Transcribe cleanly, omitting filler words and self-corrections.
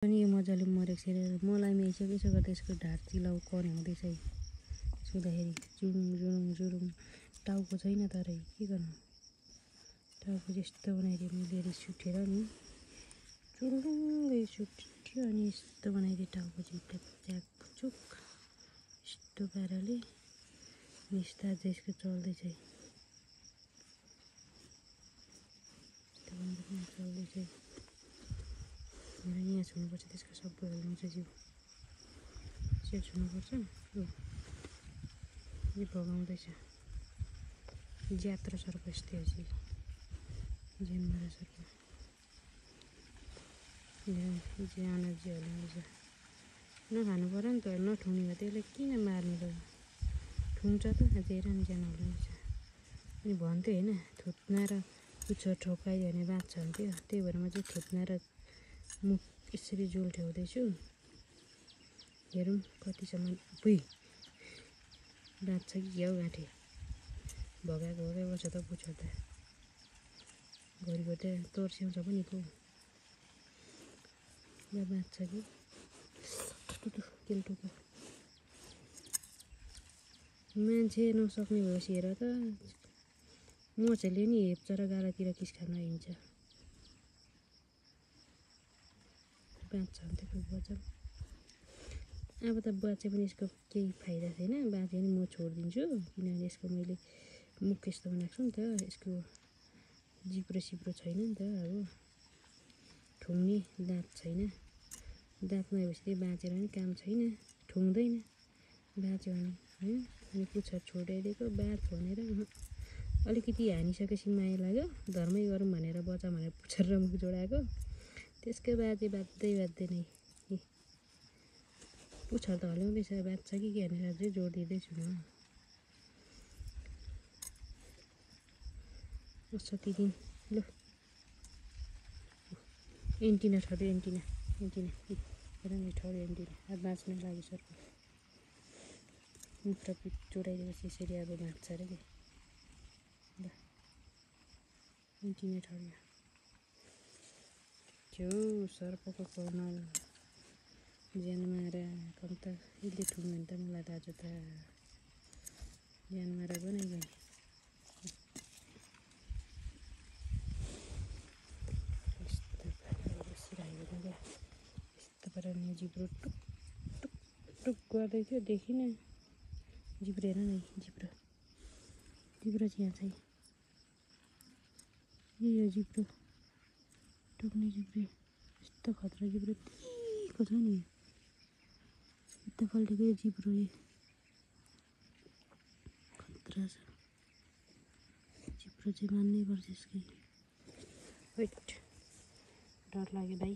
पनि यो मजाले मरेको छैन। मलाई मिसिसकेछ गर्दा यसको ढाड चिलाउ कर्याउँदैछ है। छुँदाखेरि जुरुङ जुरुङ जुरुङ टाउको छैन तर के गर्नु, टाउको यस्तो बनाइदियो मैले रिस उठेर नि, चुरुङ्गै सुट्यो अनि यस्तो बनाइदियो टाउको चाहिँ च्याक चुक यस्तो पाराले निस्तार चाहिँ यसको चल्दैछ है। चल्दैछ मेरो यहाँ छुनुपर्छ, त्यसको सबै हल्लाउँछ जिउ चाहिँ छुनुपर्छ। यो भगाउँदैछ ज्यात्रो सर्प यस्तै हो चाहिँ ज्यानमारा सर्प ज्यान चाहिँ हल्लाउँदैछ। नखानु पऱ्यो नि त, नठुङ्ने हो त्यसले किन मार्नु त, ठुङ्छ त अझै राम्रो ज्यान हल्लाउँदैछ। अनि भन्थ्यो होइन थुत्ना र पुच्छर ठोकाइदियो भने बाँच्छ भन्थ्यो, त्यही भएर म चाहिँ थुत्ना र मुख यसरी जोल्ठ्याउँदैछु। हेरौँ कतिसम्म बुइ बाँच्छ कि घ्याउ गाँठे भगाएको बस्छ त पुच्छर त घरिघरि त तर्स्याउँछ पनि पो बाँच्छ कि केल्टोको मान्छे नसक्ने भएपछि हेर त मछहरूले नि हेप्छ र गालातिर किस खान हिँड्छ। बाँच्छ भने त बचाउ। अब त बाँचे पनि यसको केही फाइदा छैन, बाँचे पनि म छोडिदिन्छु किनभने यसको मैले मुख यस्तो बनाएको छु नि त, यसको जिब्रो सिब्रो छैन नि त, अब ठुङ्ने दाँत छैन, दाँत नभएपछि त्यही बाँचेर पनि काम छैन, ठुङ्दैन बाँच्यो भने होइन। अनि पुच्छर छोडाइदिएको बाँच भनेर अलिकति हानिसकेपछि माया लाग्यो, धर्मै गरौँ भनेर बचा भनेर पुच्छर र मुख जोडाएको, त्यसकै बाँचे बाँच्दै नै पुच्छर त हल्लाउँदैछ बाँच्छ कि के भनेर अझै जोड दिँदैछु म। कति दिन ल एन्टिना ठड्यो एन्टिना हेर नि ठड्यो एन्टिना, अब बाँच्न लाग्यो सर्प। मुख र पिठ जोडाइदिएपछि यसरी अब बाँच्छ अरे कि ल एन्टिना ठड्यो त्यो सर्पको कर्नल ज्यानमारा कम त यसले ठुङ्यो भने त मलाई दाजु त ज्यानमारा बनाइगयो नि। यस्तो पाराले जिब्रो टुक टुक टुक गर्दै थियो, देखिनँ जिब्रो हेर न, जिब्रो चाहिँ यहाँ चाहिँ यो जिब्रो टुक्ने जिब्रो यस्तो खतरा जिब्रो तिखो छ नि, यता फल्टेको यो जिब्रो खतरा छ, जिब्रो चाहिँ मान्नै पर्छ यसकै। वेट डर लाग्यो दाइ।